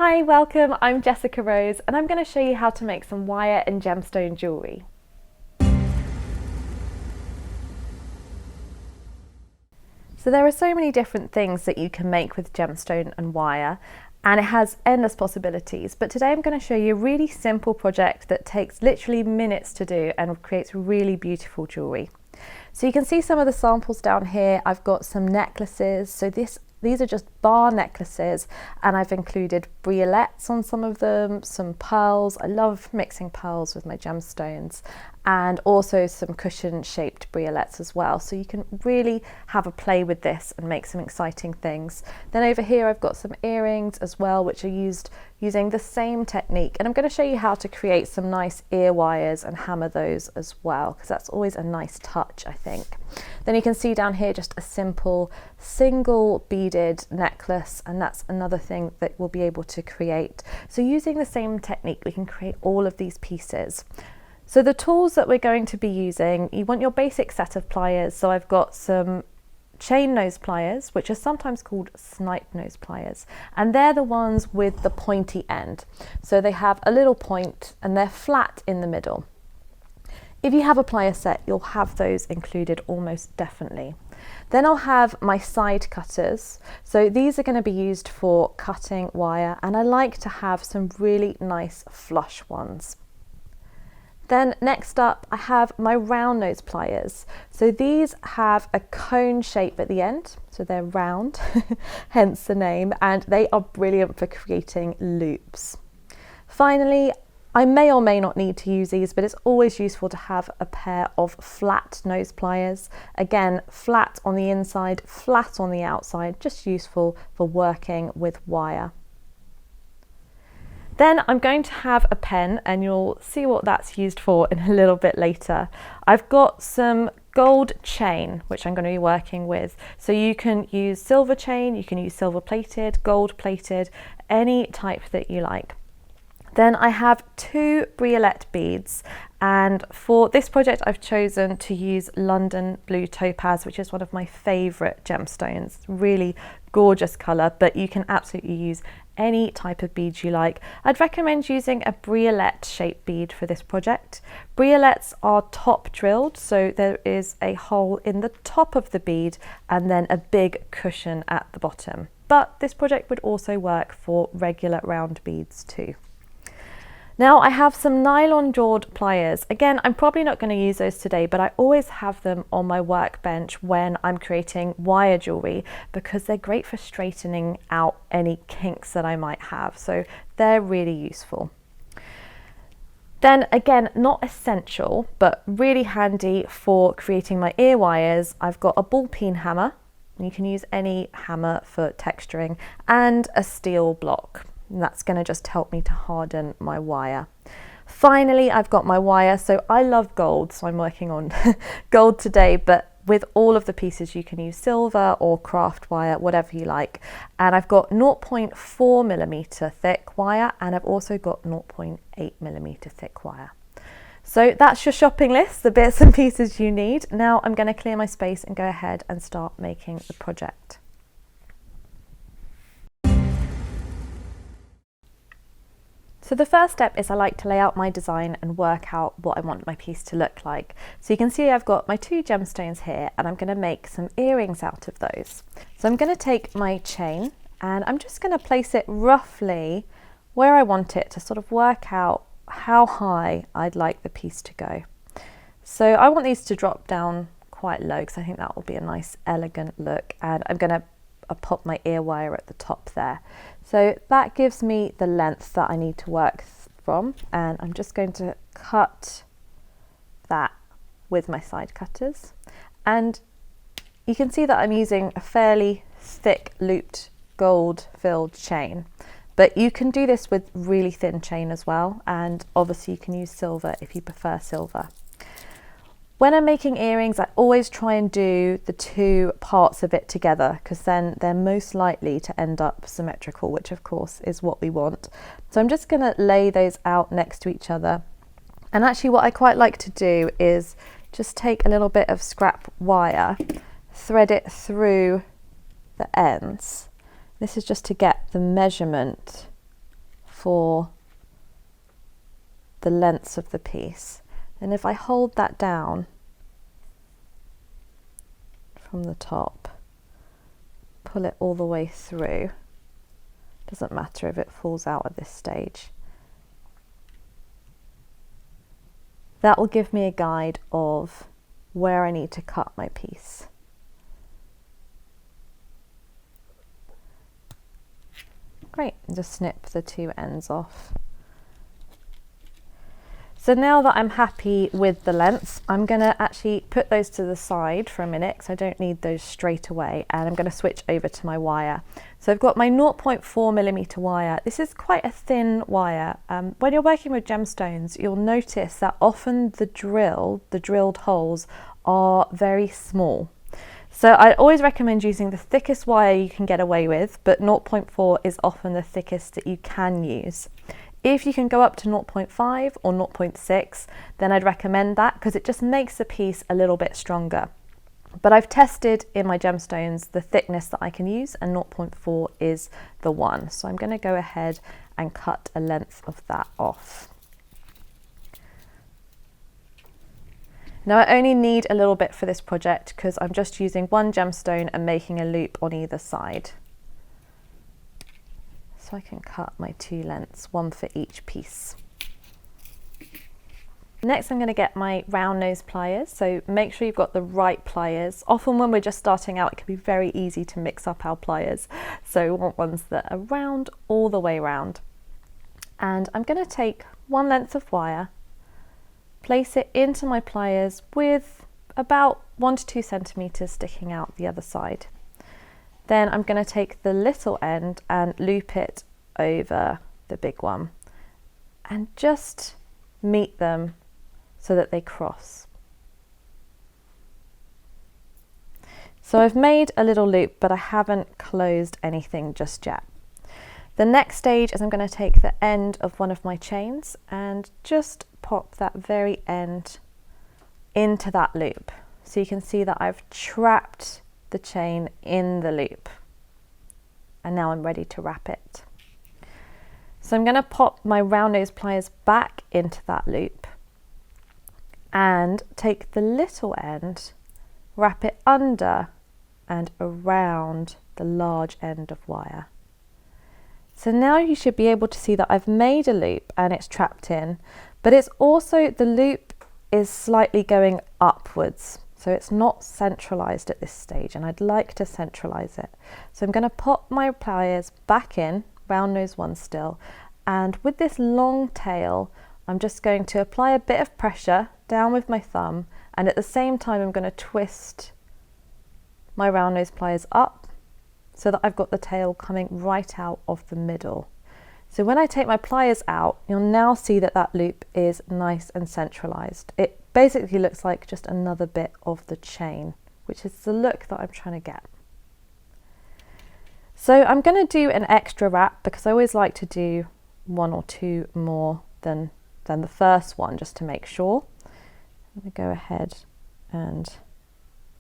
Hi, welcome. I'm Jessica Rose and I'm going to show you how to make some wire and gemstone jewellery. So there are so many different things that you can make with gemstone and wire, and it has endless possibilities, but today I'm going to show you a really simple project that takes literally minutes to do and creates really beautiful jewellery. So you can see some of the samples down here. I've got some necklaces. So these are just bar necklaces, and I've included briolettes on some of them, some pearls. I love mixing pearls with my gemstones, and also some cushion shaped briolettes as well. So you can really have a play with this and make some exciting things. Then over here I've got some earrings as well, which are used using the same technique, and I'm going to show you how to create some nice ear wires and hammer those as well, because that's always a nice touch, I think. Then you can see down here just a simple single beaded necklace, and that's another thing that we'll be able to create. So using the same technique we can create all of these pieces. So the tools that we're going to be using, you want your basic set of pliers. So I've got some chain nose pliers, which are sometimes called snipe nose pliers, and they're the ones with the pointy end. So they have a little point and they're flat in the middle. If you have a plier set, you'll have those included almost definitely. Then I'll have my side cutters. So these are going to be used for cutting wire, and I like to have some really nice flush ones. Then next up, I have my round nose pliers. So these have a cone shape at the end, so they're round, hence the name, and they are brilliant for creating loops. Finally, I may or may not need to use these, but it's always useful to have a pair of flat nose pliers. Again, flat on the inside, flat on the outside, just useful for working with wire. Then I'm going to have a pen, and you'll see what that's used for in a little bit later. I've got some gold chain, which I'm going to be working with. So you can use silver chain, you can use silver plated, gold plated, any type that you like. Then I have two briolette beads, and for this project I've chosen to use London Blue Topaz, which is one of my favourite gemstones. Really gorgeous colour, but you can absolutely use any type of beads you like. I'd recommend using a briolette shaped bead for this project. Briolettes are top drilled, so there is a hole in the top of the bead and then a big cushion at the bottom. But this project would also work for regular round beads too. Now I have some nylon jawed pliers. Again, I'm probably not going to use those today, but I always have them on my workbench when I'm creating wire jewellery, because they're great for straightening out any kinks that I might have. So they're really useful. Then again, not essential, but really handy for creating my ear wires, I've got a ball peen hammer. You can use any hammer for texturing, and a steel block. And that's going to just help me to harden my wire. Finally, I've got my wire. So I love gold, so I'm working on gold today, but with all of the pieces you can use silver or craft wire, whatever you like. And I've got 0.4mm thick wire, and I've also got 0.8mm thick wire. So that's your shopping list, the bits and pieces you need. Now I'm going to clear my space and go ahead and start making the project. So the first step is I like to lay out my design and work out what I want my piece to look like. So you can see I've got my two gemstones here, and I'm going to make some earrings out of those. So I'm going to take my chain, and I'm just going to place it roughly where I want it to sort of work out how high I'd like the piece to go. So I want these to drop down quite low, because I think that will be a nice elegant look, and I'm going to pop my ear wire at the top there. So that gives me the length that I need to work from, and I'm just going to cut that with my side cutters. And you can see that I'm using a fairly thick looped gold filled chain, but you can do this with really thin chain as well, and obviously you can use silver if you prefer silver. When I'm making earrings, I always try and do the two parts of it together, because then they're most likely to end up symmetrical, which of course is what we want. So I'm just going to lay those out next to each other. And actually what I quite like to do is just take a little bit of scrap wire, thread it through the ends. This is just to get the measurement for the lengths of the piece. And if I hold that down from the top, pull it all the way through, doesn't matter if it falls out at this stage. That will give me a guide of where I need to cut my piece. Great, just snip the two ends off. So now that I'm happy with the lengths, I'm going to actually put those to the side for a minute because I don't need those straight away, and I'm going to switch over to my wire. So I've got my 0.4mm wire. This is quite a thin wire. When you're working with gemstones, you'll notice that often the drilled holes are very small. So I always recommend using the thickest wire you can get away with, but 0.4 is often the thickest that you can use. If you can go up to 0.5 or 0.6, then I'd recommend that because it just makes the piece a little bit stronger. But I've tested in my gemstones the thickness that I can use, and 0.4 is the one. So I'm going to go ahead and cut a length of that off. Now I only need a little bit for this project because I'm just using one gemstone and making a loop on either side. So I can cut my two lengths, one for each piece. Next I'm going to get my round nose pliers, so make sure you've got the right pliers. Often when we're just starting out it can be very easy to mix up our pliers, so we want ones that are round all the way round. And I'm going to take one length of wire, place it into my pliers with about 1 to 2 centimeters sticking out the other side. Then I'm going to take the little end and loop it over the big one and just meet them so that they cross. So I've made a little loop, but I haven't closed anything just yet. The next stage is I'm going to take the end of one of my chains and just pop that very end into that loop. So you can see that I've trapped the chain in the loop, and now I'm ready to wrap it. So I'm going to pop my round nose pliers back into that loop and take the little end, wrap it under and around the large end of wire. So now you should be able to see that I've made a loop and it's trapped in, but it's also, the loop is slightly going upwards. So it's not centralized at this stage, and I'd like to centralize it. So I'm going to pop my pliers back in, round nose one still, and with this long tail, I'm just going to apply a bit of pressure down with my thumb, and at the same time I'm going to twist my round nose pliers up so that I've got the tail coming right out of the middle. So when I take my pliers out, you'll now see that that loop is nice and centralized. It basically looks like just another bit of the chain, which is the look that I'm trying to get. So I'm going to do an extra wrap because I always like to do 1 or 2 more than the first one, just to make sure. I'm going to go ahead and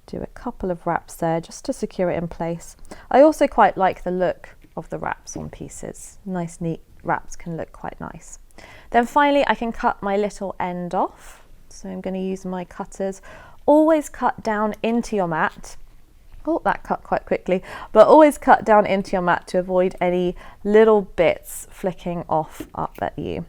do a couple of wraps there just to secure it in place. I also quite like the look of the wraps on pieces. Nice neat wraps can look quite nice. Then finally I can cut my little end off. So I'm going to use my cutters. Always cut down into your mat. Oh, that cut quite quickly, but always cut down into your mat to avoid any little bits flicking off up at you.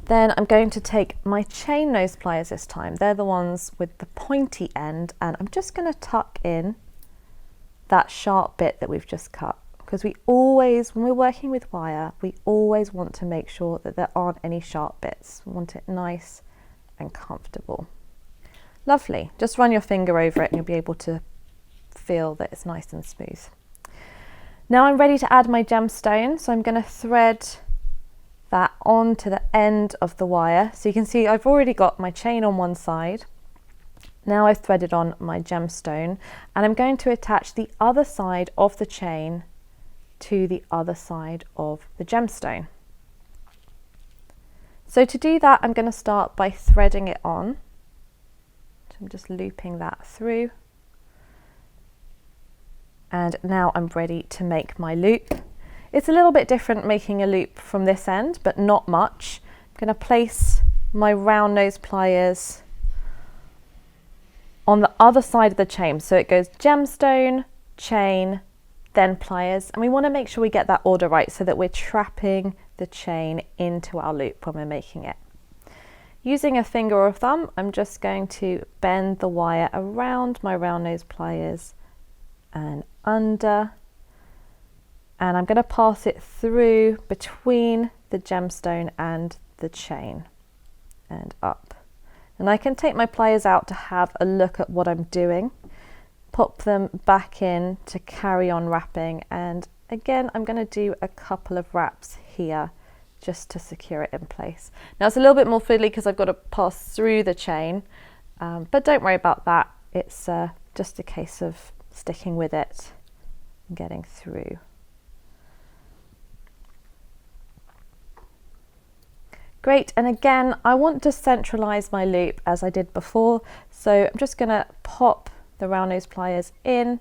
Then I'm going to take my chain nose pliers this time. They're the ones with the pointy end, and I'm just going to tuck in that sharp bit that we've just cut, because we always, when we're working with wire, we always want to make sure that there aren't any sharp bits. We want it nice and comfortable. Lovely. Just run your finger over it and you'll be able to feel that it's nice and smooth. Now I'm ready to add my gemstone, so I'm going to thread that onto the end of the wire. So you can see I've already got my chain on one side. Now I've threaded on my gemstone, and I'm going to attach the other side of the chain to the other side of the gemstone. So to do that, I'm going to start by threading it on. So I'm just looping that through. And now I'm ready to make my loop. It's a little bit different making a loop from this end, but not much. I'm going to place my round nose pliers on the other side of the chain. So it goes gemstone, chain, then pliers. And we want to make sure we get that order right so that we're trapping the chain into our loop when we're making it. Using a finger or a thumb, I'm just going to bend the wire around my round nose pliers and under. And I'm going to pass it through between the gemstone and the chain and up. And I can take my pliers out to have a look at what I'm doing, pop them back in to carry on wrapping. And again, I'm going to do a couple of wraps here just to secure it in place. Now it's a little bit more fiddly because I've got to pass through the chain, but don't worry about that. It's just a case of sticking with it and getting through. Great, and again, I want to centralize my loop as I did before. So I'm just gonna pop the round nose pliers in,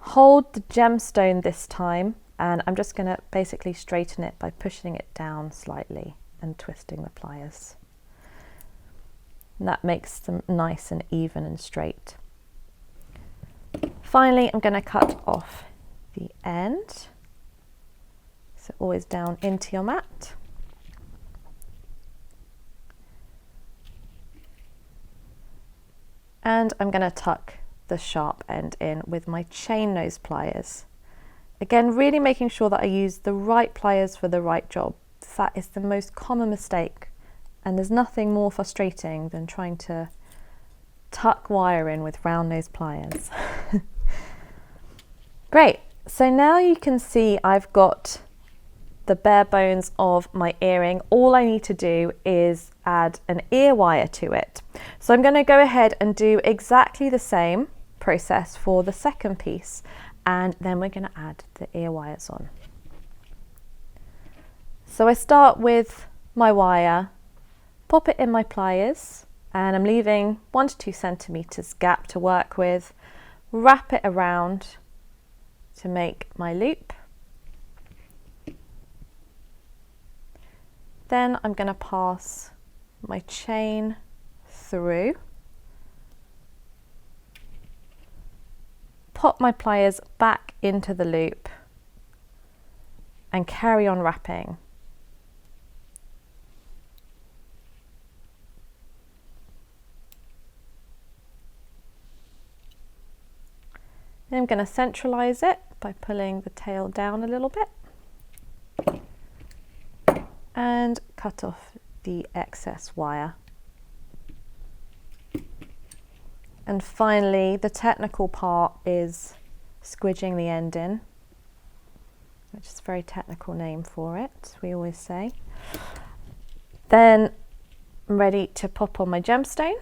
hold the gemstone this time, and I'm just going to basically straighten it by pushing it down slightly and twisting the pliers. And that makes them nice and even and straight. Finally, I'm going to cut off the end. So always down into your mat. And I'm going to tuck the sharp end in with my chain nose pliers. Again, really making sure that I use the right pliers for the right job. That is the most common mistake, and there's nothing more frustrating than trying to tuck wire in with round nose pliers. Great, so now you can see I've got the bare bones of my earring. All I need to do is add an ear wire to it. So I'm going to go ahead and do exactly the same process for the second piece, and then we're going to add the ear wires on. So I start with my wire, pop it in my pliers, and I'm leaving 1 to 2 centimeters gap to work with, wrap it around to make my loop. Then I'm going to pass my chain through, pop my pliers back into the loop and carry on wrapping. Then I'm going to centralize it by pulling the tail down a little bit and cut off the excess wire. And finally, the technical part is squidging the end in, which is a very technical name for it, we always say. Then I'm ready to pop on my gemstone.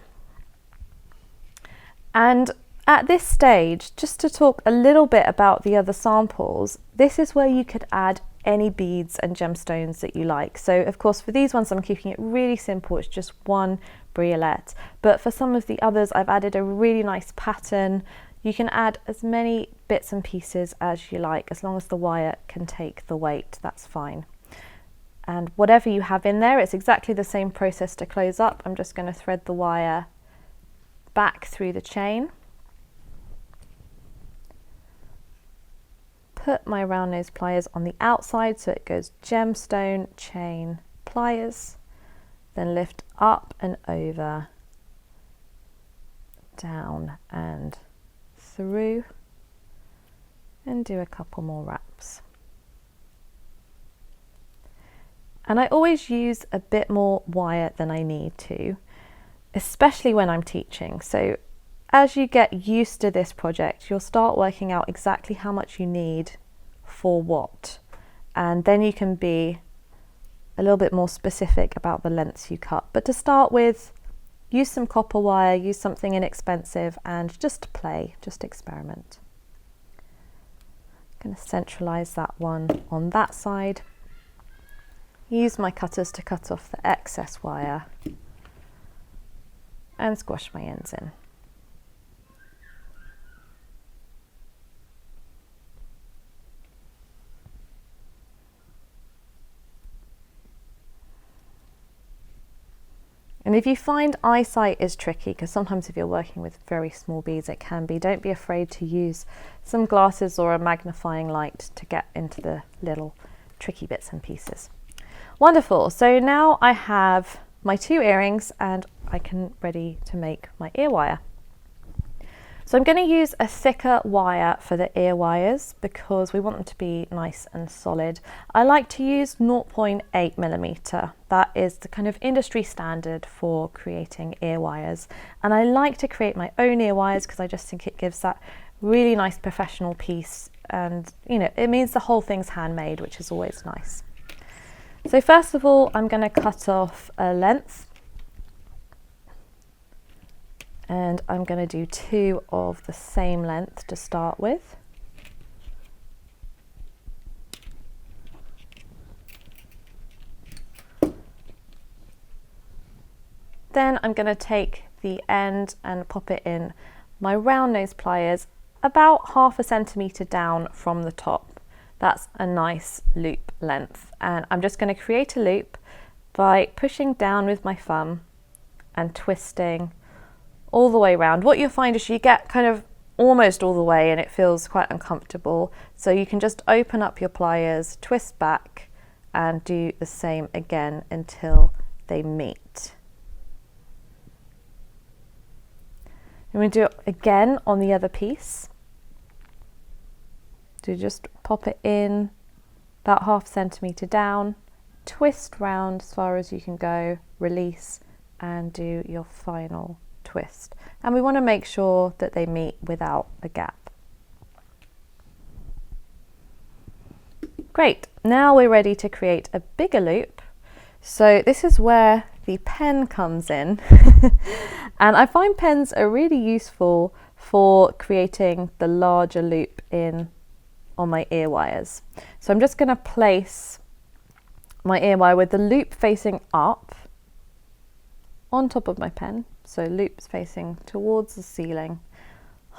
And at this stage, just to talk a little bit about the other samples, this is where you could add any beads and gemstones that you like. So of course for these ones I'm keeping it really simple, it's just one briolette, but for some of the others I've added a really nice pattern. You can add as many bits and pieces as you like, as long as the wire can take the weight, that's fine. And whatever you have in there, it's exactly the same process to close up. I'm just going to thread the wire back through the chain, put my round nose pliers on the outside so it goes gemstone, chain, pliers, then lift up and over, down and through, and do a couple more wraps. And I always use a bit more wire than I need to, especially when I'm teaching. So as you get used to this project, you'll start working out exactly how much you need for what, and then you can be a little bit more specific about the lengths you cut. But to start with, use some copper wire, use something inexpensive, and just play, just experiment. I'm going to centralize that one on that side. Use my cutters to cut off the excess wire and squash my ends in. And if you find eyesight is tricky, because sometimes if you're working with very small beads it can be, don't be afraid to use some glasses or a magnifying light to get into the little tricky bits and pieces. Wonderful, so now I have my 2 earrings and I can ready to make my ear wire. So I'm going to use a thicker wire for the ear wires because we want them to be nice and solid. I like to use 0.8 millimeter. That is the kind of industry standard for creating ear wires. And I like to create my own ear wires because I just think it gives that really nice professional piece, and you know, it means the whole thing's handmade, which is always nice. So first of all, I'm going to cut off a length. And I'm going to do 2 of the same length to start with. Then I'm going to take the end and pop it in my round nose pliers about 1/2 centimetre down from the top. That's a nice loop length. And I'm just going to create a loop by pushing down with my thumb and twisting all the way around. What you'll find is you get kind of almost all the way and it feels quite uncomfortable. So you can just open up your pliers, twist back and do the same again until they meet. And we do it again on the other piece. So just pop it in about 1/2 centimetre down, twist round as far as you can go, release and do your final twist. And we want to make sure that they meet without a gap. Great, now we're ready to create a bigger loop. So this is where the pen comes in. And I find pens are really useful for creating the larger loop in on my ear wires. So I'm just going to place my ear wire with the loop facing up on top of my pen. So loops facing towards the ceiling.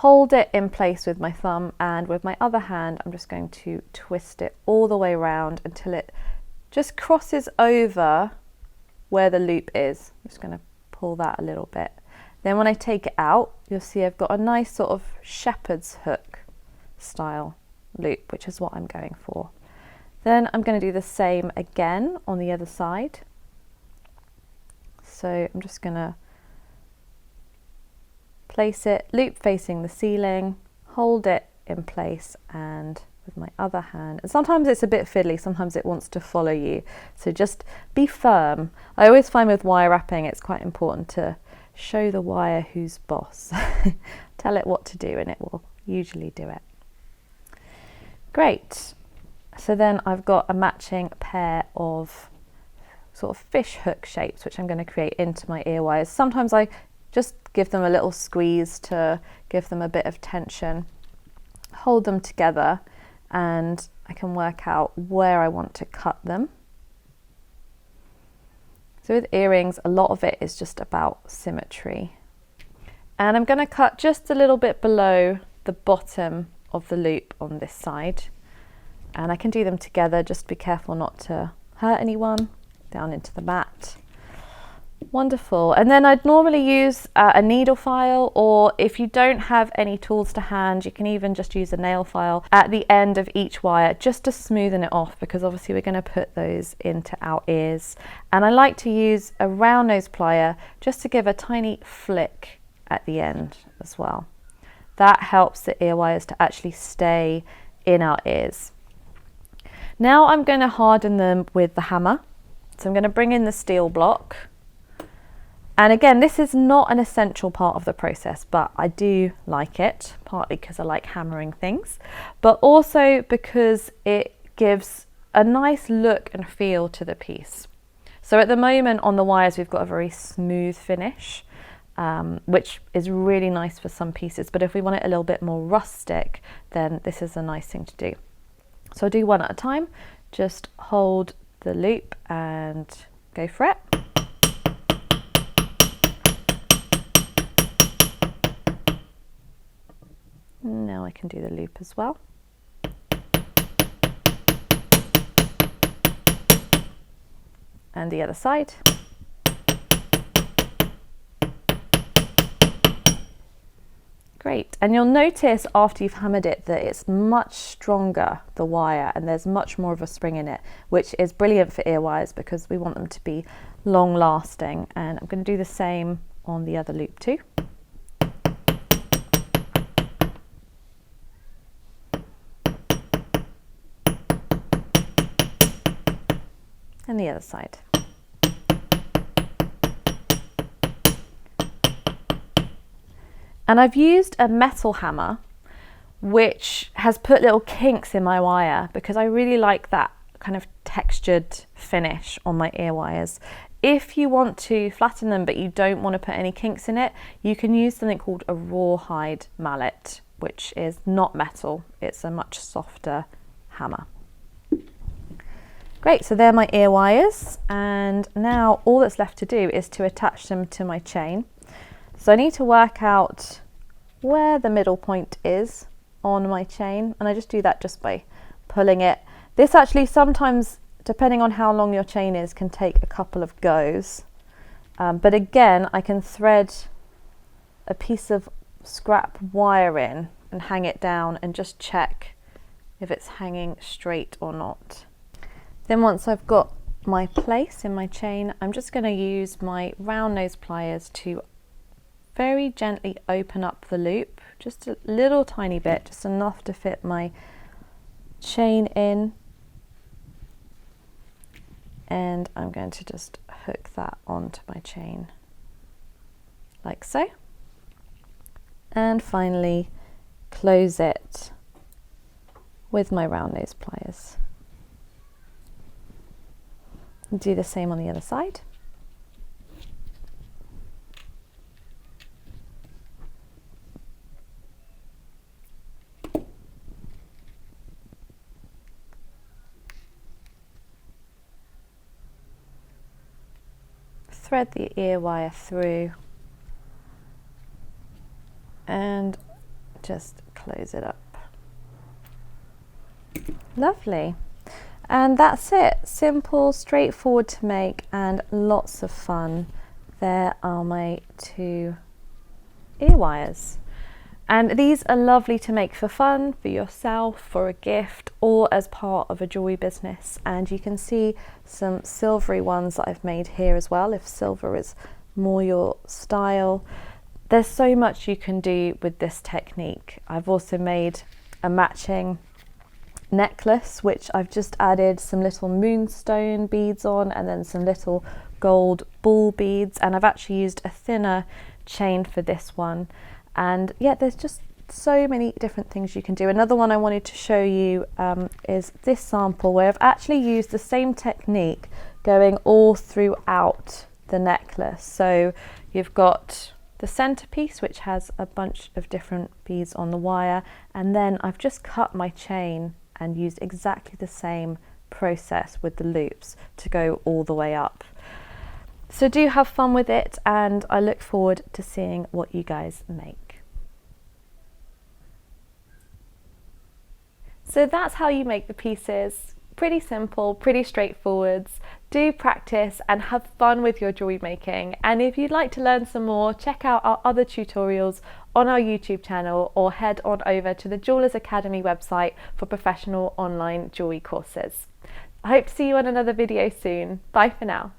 Hold it in place with my thumb, and with my other hand I'm just going to twist it all the way around until it just crosses over where the loop is. I'm just going to pull that a little bit. Then when I take it out, you'll see I've got a nice sort of shepherd's hook style loop, which is what I'm going for. Then I'm going to do the same again on the other side. So I'm just going to place it, loop facing the ceiling, hold it in place, and with my other hand, and sometimes it's a bit fiddly, sometimes it wants to follow you, so just be firm. I always find with wire wrapping it's quite important to show the wire who's boss. Tell it what to do and it will usually do it. Great, so then I've got a matching pair of sort of fish hook shapes which I'm going to create into my ear wires. Sometimes I just give them a little squeeze to give them a bit of tension, hold them together, and I can work out where I want to cut them. So with earrings, a lot of it is just about symmetry. And I'm going to cut just a little bit below the bottom of the loop on this side. And I can do them together, just be careful not to hurt anyone. Down into the mat. Wonderful. And then I'd normally use a needle file, or if you don't have any tools to hand, you can even just use a nail file at the end of each wire just to smoothen it off, because obviously we're going to put those into our ears. And I like to use a round nose plier just to give a tiny flick at the end as well. That helps the ear wires to actually stay in our ears. Now I'm going to harden them with the hammer. So I'm going to bring in the steel block. And again, this is not an essential part of the process, but I do like it, partly because I like hammering things, but also because it gives a nice look and feel to the piece. So at the moment on the wires, we've got a very smooth finish, which is really nice for some pieces. But if we want it a little bit more rustic, then this is a nice thing to do. So I'll do one at a time. Just hold the loop and go for it. Now I can do the loop as well. And the other side. Great, and you'll notice after you've hammered it that it's much stronger, the wire, and there's much more of a spring in it, which is brilliant for ear wires because we want them to be long lasting. And I'm going to do the same on the other loop too. And the other side. And I've used a metal hammer which has put little kinks in my wire because I really like that kind of textured finish on my ear wires. If you want to flatten them but you don't want to put any kinks in it, you can use something called a rawhide mallet, which is not metal, it's a much softer hammer. Great, so they're my ear wires, and now all that's left to do is to attach them to my chain. So I need to work out where the middle point is on my chain, and I just do that just by pulling it. This actually sometimes, depending on how long your chain is, can take a couple of goes. But again, I can thread a piece of scrap wire in and hang it down and just check if it's hanging straight or not. Then once I've got my place in my chain, I'm just going to use my round nose pliers to very gently open up the loop, just a little tiny bit, just enough to fit my chain in. And I'm going to just hook that onto my chain like so. And finally close it with my round nose pliers. And do the same on the other side. Thread the ear wire through and just close it up. Lovely. And that's it. Simple, straightforward to make, and lots of fun. There are my 2 ear wires. And these are lovely to make for fun, for yourself, for a gift, or as part of a jewellery business. And you can see some silvery ones that I've made here as well, if silver is more your style. There's so much you can do with this technique. I've also made a matching necklace, which I've just added some little moonstone beads on and then some little gold ball beads. And I've actually used a thinner chain for this one. And yeah, there's just so many different things you can do. Another one I wanted to show you is this sample where I've actually used the same technique going all throughout the necklace. So you've got the centerpiece, which has a bunch of different beads on the wire, and then I've just cut my chain and used exactly the same process with the loops to go all the way up. So do have fun with it, and I look forward to seeing what you guys make. So that's how you make the pieces. Pretty simple, pretty straightforward. Do practice and have fun with your jewellery making. And if you'd like to learn some more, check out our other tutorials on our YouTube channel, or head on over to the Jewellers Academy website for professional online jewellery courses. I hope to see you on another video soon. Bye for now.